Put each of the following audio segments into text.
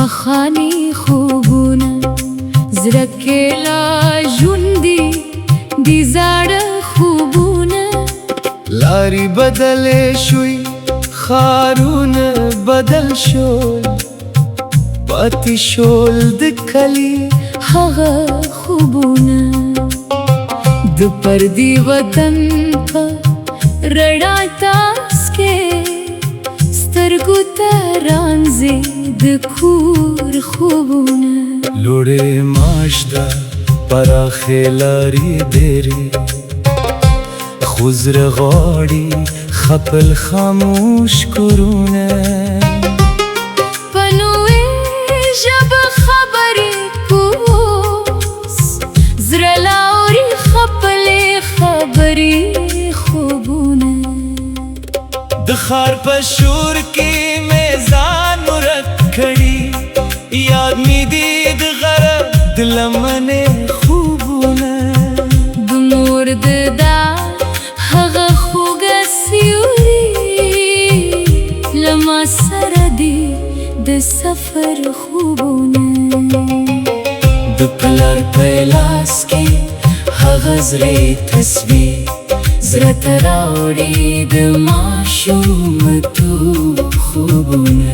پخانی خوبونه زړه کې لا ژوندي دي زاړه خوبونه لارې بدلې شوې ښارونه بدل شول پاتې شول د کلي هغه خوبونه د پردي وطن په رڼا تاس کې سترګو ته رانځي د کور خوبونه لوړې معاش ده پراخې لارې ډېرې خو زړه غواړي خپل خاموش کورونه په نوې ژبه خبرې کوس زړه لاوري خپلې خبرې خوبونه د ښار په شور کې مې ځان ورک کړي یاد مې دي د غره د لمنې خوبونه د مور د دار هغه خوږه سیوري له ما سره دي د سفر خوبونه د پلار په لاس کې هغه زړې تصویر زړه ته راوړي د ماشومتوب خوبونه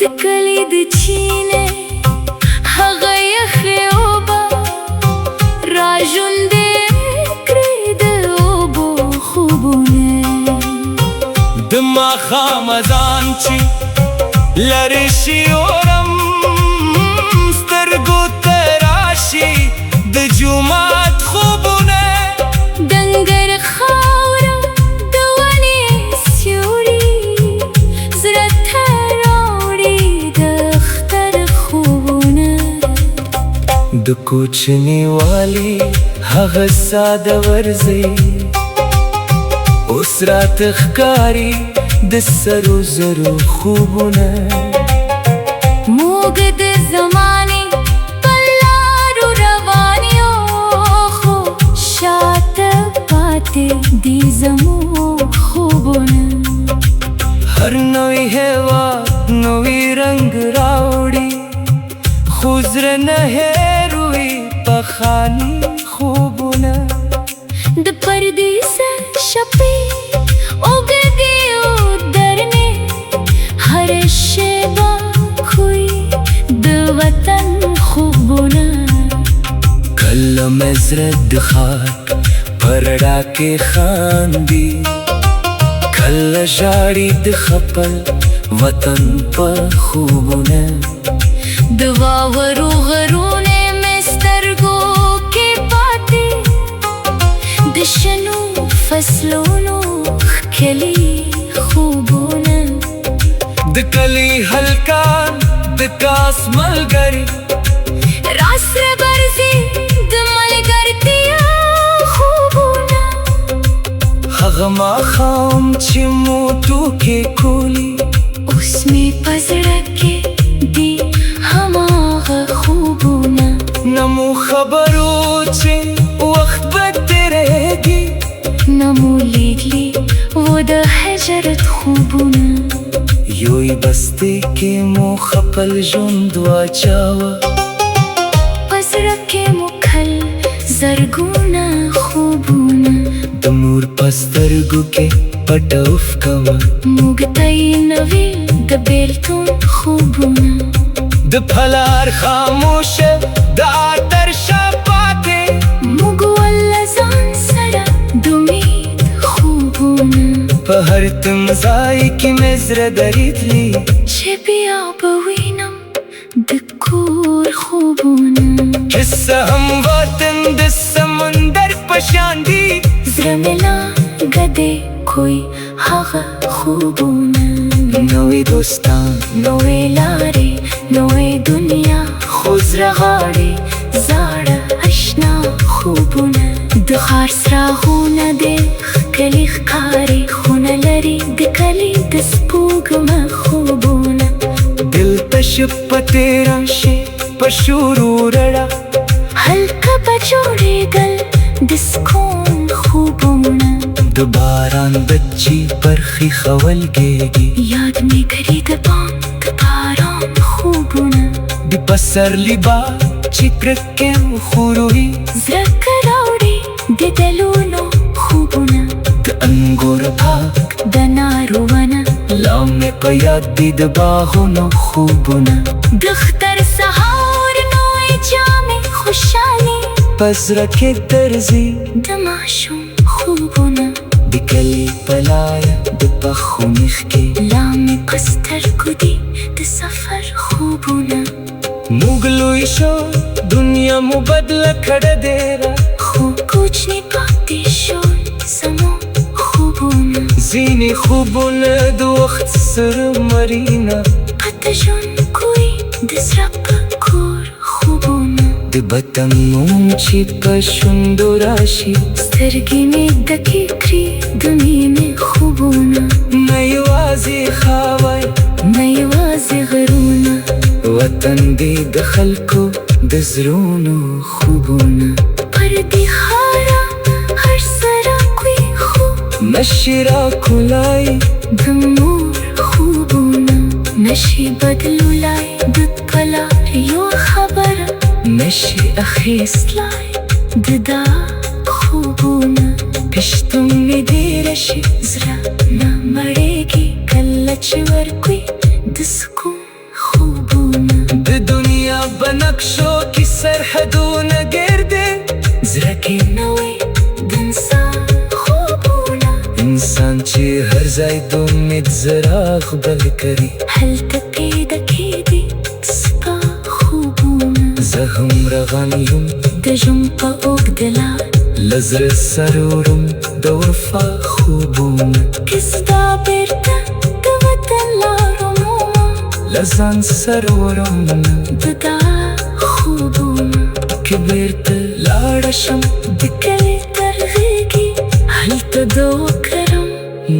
د کلي د چینې هغه یخې اوبه راژوندې کړې د اوبو خوبونه د ماښام اذان چې لرې شي اورم سترګو ته راشي د جومات خوبونه دنګر خاوره د ونې سیوري زړه ته راوړي د اختر خوبونه د کوچني والي هغه ساده ورځي اوس راته ښکاري د سرو زرو خوبونه موږ د زمانې په لارو روان یو خو شاته پاتې دي زموږ خوبونه هر نوی هیواد نوی رنګ راوړي خو زړه نه هېروي پخواني خوبونه د پردیسه شپې اوږدې او درنې هر شیبه کوي د وطن خوبونه کله مې زړه د ښار په رڼا کې خاندي کله ژاړي د خپل وطن په خوبونه د واورو غرونه مې سترګو کې پاتې د شنو فصلونو ښکلي خوبونه د کلي هلکان د کاس ملګري راسره برځي د ملګرتیا خوبونه هغه ماښام چې مو ټوکې کولي اوس مې په زړه کې دي هماغه خوبونه نه مو خبرو چې وخت به تېرېږي نه مو لیدلي و د هجرت خوبونه یوې بستې کې مو خپل ژوند واچاوه په زړه کې مو کل زرګونه خوبونه د مور په سترګو کې پټه اوښکه موږ ته یې نوې د بېلتون خوبونه د پلار خاموشه د عطر شپاتې موږ ول ځان سره د امید خوبونه په هر تمځای کې مې زړه درېدلي چې بیا به وینم د کور خوبونه که څه هم وطن د سمندر په شان دي زړه مې لاګه دی کوی هغه خوبونه نوې دوستان نوې لارې نوې دنیا خو زړه غواړي زاړه اشنا خوبونه د ښار څراغونه دې ښکلي ښکاري خونه لري د کلي د سپوږمۍ خوبونه دلته شپه تېره شي په شورو رڼا هلکه به جوړېدل د سکون خوبونه د باران بچي پر ښيښه ولګېږي یاد مې کړي د بام د باران پسرلی با چکرکم خوروی زرک راوړي د دلونو خوبونه د انګور باغ د نارو ونه لا مې په یاد دي د باغونو خوبونه د اختر سهار نوې جامې خوشحالي په زړه کې درځي د ماشوم خوبونه د کلي په لاره د پخو مخ کې لا مې په سترګو دي د سفر خوبونه موږ لوی شو دنیا مو بدله کړه ډېره خو کوچني پاتې شول زموږ خوبونه ځینې خوبونه د وخت سره مرینه پته ژوند کوي د زړه په کور خوبونه د وطن نوم چې په شونډو راشي سترګې مې ډکې کړي د مینې خوبونه نه یوازې خاوره نه یوازې غرونه وطن دی د خلکو د زړونو خوبونه پر دې ښاره هر سړک وي خوب نشي راکولای د مور خوبونه نشي بدلولای د پلار یو خبره نشي اخیستلای د دا خوبونه پښتون مې ډېر شي زړه نه مړېږي کله چې ورکوي د سکون خوبونه د دنیا بنقشو کې سرحدونه ګرځي زړه کې نوې د انسان خوبونه انسان چې هر ځای د امید څراغ بل کړي هلته پیدا کېدي ستا خوبونه زه هم روان یم د ژوند په اوږده لار له زړه سره وړم د وفا خوبونه که ستا بېرته د وطن لارو مومه له ځان سره وړم د دا خوبونه که بېرته لاړه شم د کلي تر غېږې هلته د وکرم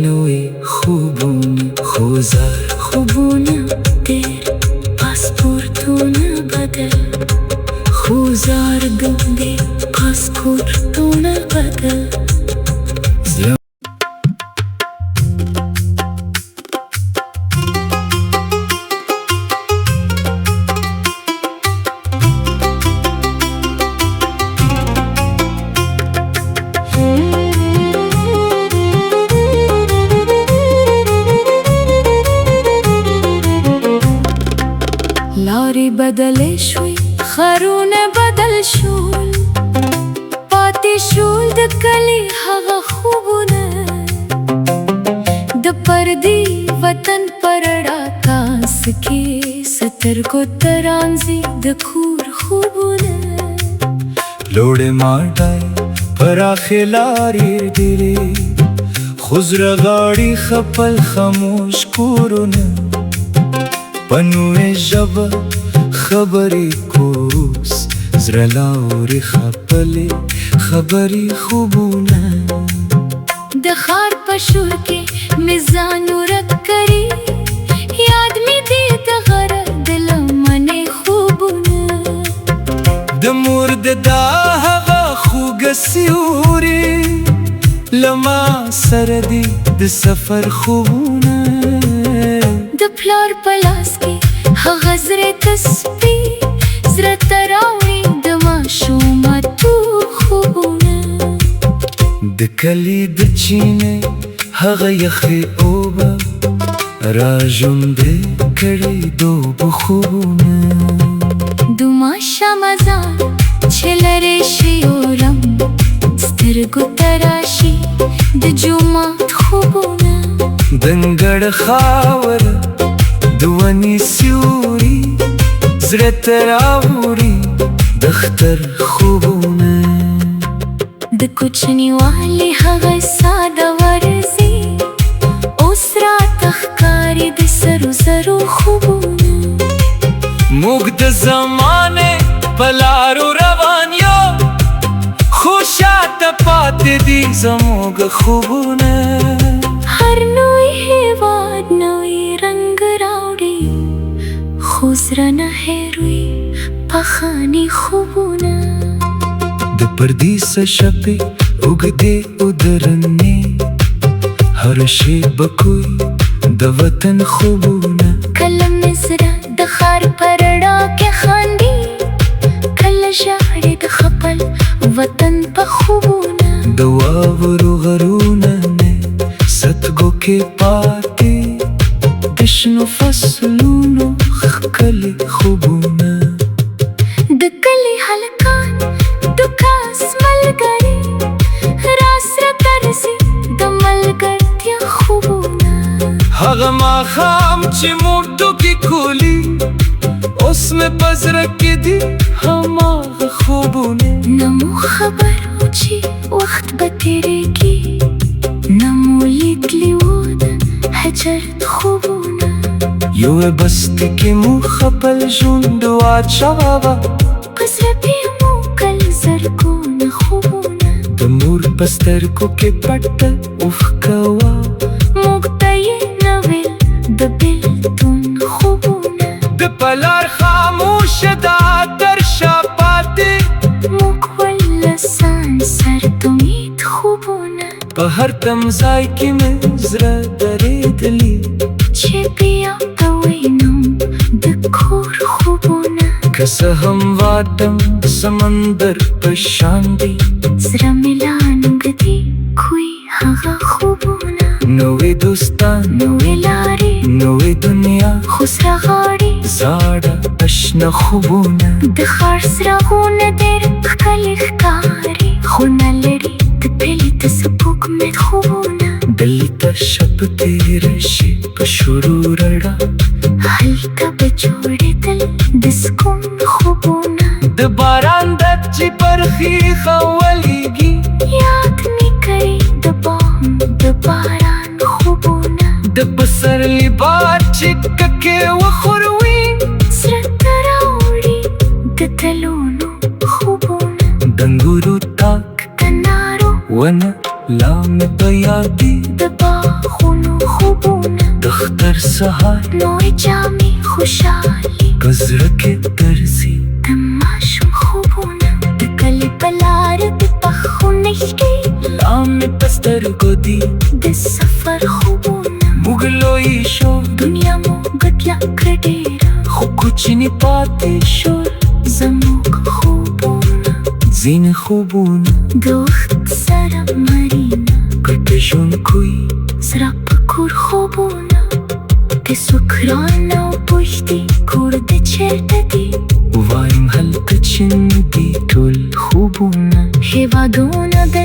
نوې خوبونه خوزار خوبونه ډېر پاسپورټونه بدل خوزار د دې پاسپورټونه بدل لارې بدلې شوې خرونه بدل شول پاتې شول د کلي هغه خوبونه د پردي وطن پر رڼا کاس کې سترګو ته رانځي د کور خوبونه لوړې ماټی پراخې لارې ډېرې خو زړه غاړې خپل خاموش کورونه په نوې ژبه خبرې کوس زړه لاورې خپلې خبرې خوبونه د ښار په شور کې مې ځان ورک کړي یاد مې دي د غره د لمنې خوبونه د مور د دا هغه خوږه سیوري له ما سره دي د سفر خوبونه د پلار په لاس کې هغه زړې تسبیح زړه ته راوړي د ماشومتو خوبونه د کلي د چینې هغه یخې اوبه را ژوندې کړي دوبه خوبونه د ماښامزان چې لرې شي اورم سترګو ته راشي د جومات خوبونه دنګړه خاوره د ونې سیوري زړه ته راوړي د اختر خوبونه د کوچنیوالي هغه ساده ورځې اوس راته ښکاري د سرو زرو خوبونه موږ د زمانې په لارو روان یو خو شاته پاتې دي زموږ خوبونه هر نوی هیواد نوی رنګ راوړي خو زړه نه هېروي پخواني خوبونه د پردیسه شپې اوږدې ودرنې هر شیبه کوي د وطن خوبونه کله مې زړه د ښار په رڼا کې چې موټو کې کولی اوس مې پزړه کې دي هماغه خوبونه نه مو خبر و چې وخت به تېرېږي نه مو لیدلي وو د هجر خوبونه یوه بستې کې مو خپل ژوند واچاوه په زړه کې مو کل زرګونه خوبونه د مور په سترګو کې پټه اوښکه وه موږ ته یې نه ویل د بېلتون خوبونه د پلار خاموشه دا تر شا پاتې موږ ول ځان سره د امید خوبونه په هر تم ځای کې مې زړه درېدلي چې بیا به وینم د کور خوبونه که څه هم واټن سمندر په شان دی زړه مې لا نږدې کوي هغه خوبونه نوې دوستان نوې لارې نوې دنیا خو سره غاړې زاړه اشنا خوبونه د ښار څراغونه ډېر ښکلي ښکاري خو نه لري د پلي د سپوږمۍ خوبونه دلته شب تېره شي په شروع رڼا هلته به جوړېدل د سکون خوبونه د باران دد چې پر ښیښه ولیږي یاد مې کوي د بام د باران خوبونه د پسرلي باد چې ککې وښوروي زړه ته راوړي د تلونو خوبونه د انګورو تاک د نارو ونه لا مې په یاد دي د باغونو خوبونه د اختر سهار نوې جامې خوشحالي په زړه کې درځي د ماشوم خوبونه د کلي په لاره د پخو نښتې لا مې په سترګو دي د سفر خوبونه موږ لوی شو دنیا مو بدله کړه ډېره خو کوچني پاتې شو زموږ خوبونه ځینې خوبونه د وخت سره مرینه ګټه ژوند کوي زړه په کور خوبونه د سکران او پوښتې کور د چېرته دي وایم هلته چې نه دي ټول خوبونه هېوادونه د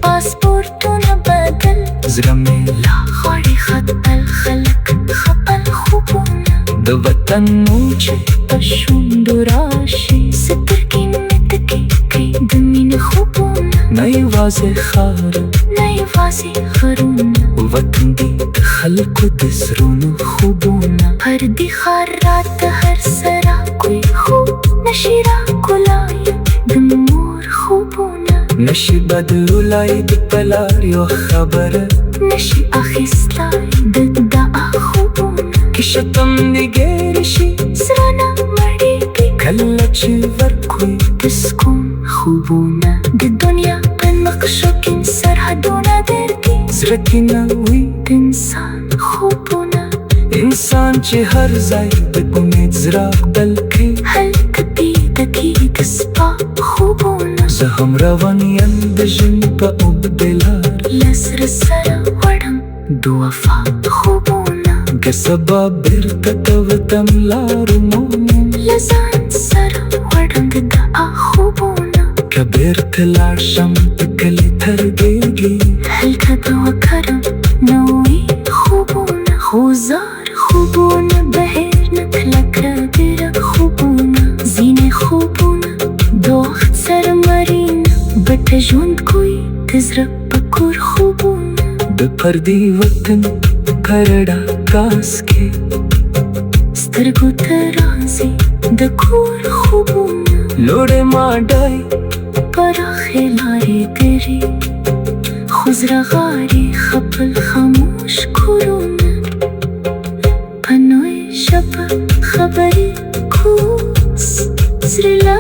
پاسپورټونه بدل زړه مې لا غواړي خپل خلک خپل خوبونه د وطن مو چې په شونډو راشي سترګې مې تکې کوي د مینې خوبونه نه یوازې ښار نه یوازې غرونه وطن دی د خلکو د زړونو خوبونه پردي ښار راته هر څه راکوي خو نشي راکولای د مور خوبونه نشي بدلولای د پلار یو خبره نشي اخیستلای د دعا خوبونه که شتم نګېرې شي زړه نه مړېږي کله چې ورکوي د سکون خوبونه د دنیا په نقشو کې سرحدونه درکې زړه کې نه وي د انسان خوبونه انسان چې هر ځای د امید څراغ بل کړي هلته پیدا کېږي د سپا خوبونه زه هم روان یم د ژوند په اوږده لار له زړه سره وړم د وفا خوبونه که سبا بېرته ته وتم لارو مومم له ځان سره وړم د دعا خوبونه که بېرته لاړ شم د کلي ترګېږي هلته به وکرم نوې خوبونه خو زار خوبونه بهر نه کلک راګره خوبونه ځینې خوبونه د وخت سره مرینه بټه ژوند کوي د زړه په کور خوبونه د پردي وطن کرړه کاس کې سترګو ته راځي د کور خوبونه لوړې ماډای پراخې لارې تېرې خو زړه غواړي خپل خاموش کورونه په نوې ژبه خبرې کوو زړه لا